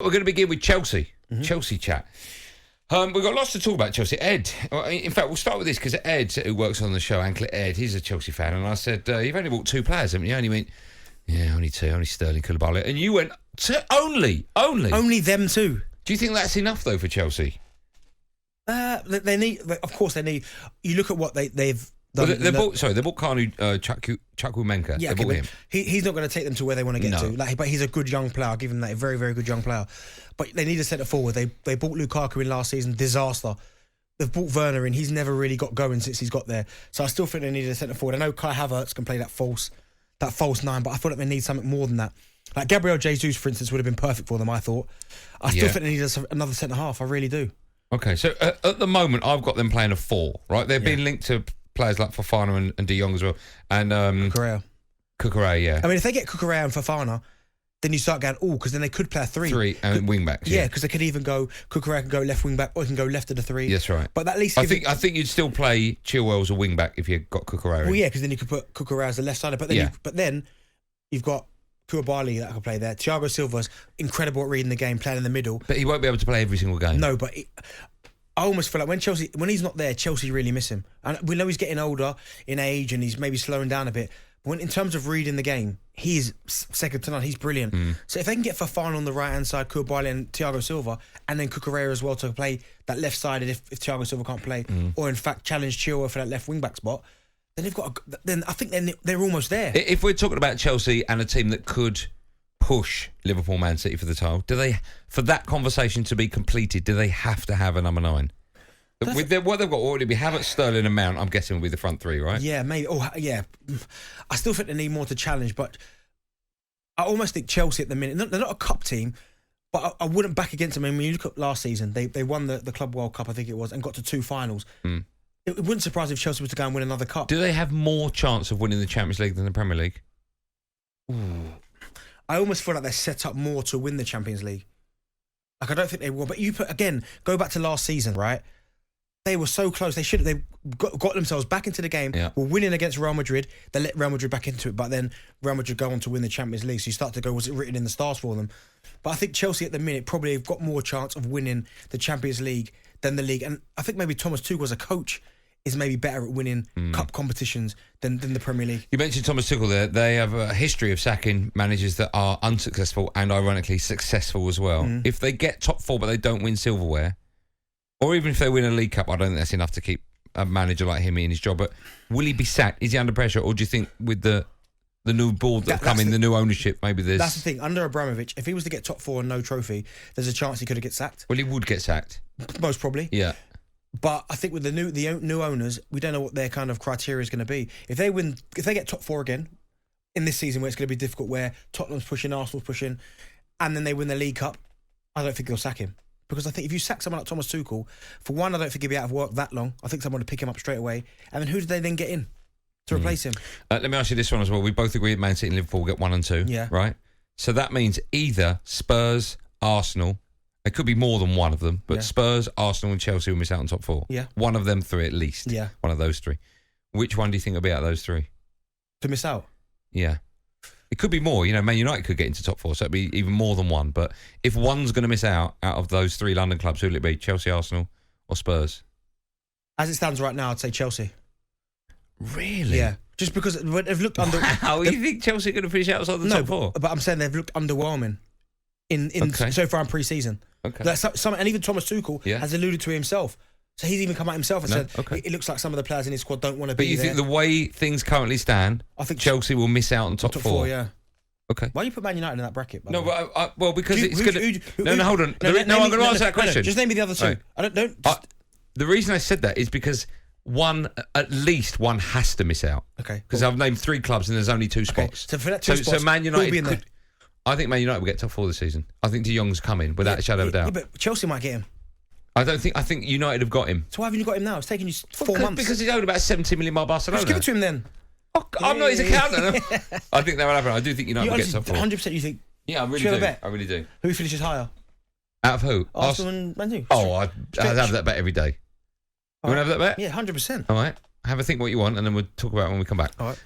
We're going to begin with Chelsea. Chelsea chat. We've got lots to talk about Chelsea. Ed, in fact, we'll start with this because Ed, who works on the show, Anklet Ed, he's a Chelsea fan, and I said, you've only bought 2 players, haven't you? And he went, yeah, only 2, only Sterling, Koulibaly. And you went, only? Only them 2. Do you think that's enough, though, for Chelsea? They need, of course, they need. You look at what they've done. Well, they bought Kanu Chukwuemeka. Yeah, they bought him. He's not going to take them to where they want to get to. But he's a good young player. I'll give him that. A very, very good young player. But they need a centre forward. They bought Lukaku in last season. Disaster. They've bought Werner in. He's never really got going since he's got there. So I still think they needed a centre forward. I know Kai Havertz can play that false 9, but I feel like they need something more than that. Like Gabriel Jesus, for instance, would have been perfect for them, I thought. I still think they need another centre half. I really do. Okay, so at the moment, I've got them playing a 4, right? They've been linked to players like Fofana and De Jong as well. And Cucurella, yeah. I mean, if they get Cucurella and Fofana, then you start going, because then they could play a 3. 3 and wing backs. Yeah, because they could even go, Cucurella can go left wing back, or he can go left of the 3. That's right. But at least I think you'd still play Chilwell as a wing back if you got Cucurella. Well, yeah, because then you could put Cucurella as the left sider. But then you've got Koulibaly that can play there. Thiago Silva's incredible at reading the game, playing in the middle. But he won't be able to play every single game. No, but I almost feel like when he's not there, Chelsea really miss him. And we know he's getting older in age and he's maybe slowing down a bit. But in terms of reading the game, he's second to none. He's brilliant. So if they can get Fofana on the right-hand side, Koulibaly and Thiago Silva, and then Cucurella as well to play that left-sided if Thiago Silva can't play, or in fact challenge Chilwell for that left wing-back spot, then I think they're almost there. If we're talking about Chelsea and a team that could push Liverpool, Man City for the title, for that conversation to be completed, do they have to have a number 9? With what they've got already, we have at Sterling and Mount, I'm guessing will be the front 3, right? Yeah, maybe. Oh, yeah. I still think they need more to challenge, but I almost think Chelsea at the minute, they're not a cup team, but I wouldn't back against them. I mean, when you look at last season, they won the Club World Cup, I think it was, and got to 2 finals. It wouldn't surprise if Chelsea was to go and win another cup. Do they have more chance of winning the Champions League than the Premier League? I almost feel like they're set up more to win the Champions League. Like, I don't think they will. But go back to last season, right? They were so close. They got themselves back into the game. Yeah. Were winning against Real Madrid. They let Real Madrid back into it, but then Real Madrid go on to win the Champions League. So you start to go, was it written in the stars for them? But I think Chelsea at the minute probably have got more chance of winning the Champions League than the league. And I think maybe Thomas Tuchel as a coach is maybe better at winning cup competitions than the Premier League. You mentioned Thomas Tuchel there. They have a history of sacking managers that are unsuccessful and ironically successful as well. If they get top 4 but they don't win silverware, or even if they win a League Cup, I don't think that's enough to keep a manager like him in his job. But will he be sacked? Is he under pressure? Or do you think with the new board that have come in, the new ownership, maybe there's... That's the thing. Under Abramovich, if he was to get top 4 and no trophy, there's a chance he could get sacked. Well, he would get sacked. Most probably. Yeah. But I think with the new owners, we don't know what their kind of criteria is going to be. If they get top 4 again in this season, where it's going to be difficult, where Tottenham's pushing, Arsenal's pushing, and then they win the League Cup, I don't think they'll sack him. Because I think if you sack someone like Thomas Tuchel, for one, I don't think he'll be out of work that long. I think someone would pick him up straight away. And then who do they then get in to replace him? Let me ask you this one as well. We both agree that Man City and Liverpool get 1 and 2. Yeah. Right? So that means either Spurs, Arsenal, it could be more than one of them, but Spurs, Arsenal and Chelsea will miss out on top 4. Yeah. One of them 3 at least. Yeah. One of those 3. Which one do you think will be out of those 3? To miss out? Yeah. It could be more. Man United could get into top 4, so it'd be even more than one. But if one's going to miss out of those 3 London clubs, who will it be? Chelsea, Arsenal or Spurs? As it stands right now, I'd say Chelsea. Really? Yeah. Just because they've looked under... How you think Chelsea are going to finish outside the top 4? But I'm saying they've looked underwhelming so far in pre-season. Okay. Like and even Thomas Tuchel has alluded to it himself. So he's even come out himself and said it looks like some of the players in his squad don't want to be there. But you think the way things currently stand, I think Chelsea will miss out on top 4? Yeah. Okay. Why do you put Man United in that bracket? No, well, because it's going to... No, hold on. I'm going to answer that question. Just name me the other 2. Right. I don't. The reason I said that is because at least one has to miss out. Okay. Because I've named 3 clubs and there's only 2 spots. So for that 2 spots, so Man United be in there. I think Man United will get top 4 this season. I think De Jong's coming without a shadow of a doubt. Yeah, but Chelsea might get him. I think United have got him. So why haven't you got him now? It's taken you 4 months. Because he's owed about 70 million by Barcelona. Just give it to him then. I'm not his accountant. I think that will happen. I do think United will get top 4. 100% you think? Yeah, I really do. I really do. Who finishes higher? Out of who? Arsenal and Man U. Oh, I'd have that bet every day. You want to have that bet? Yeah, 100%. All right. Have a think what you want, and then we'll talk about it when we come back. All right.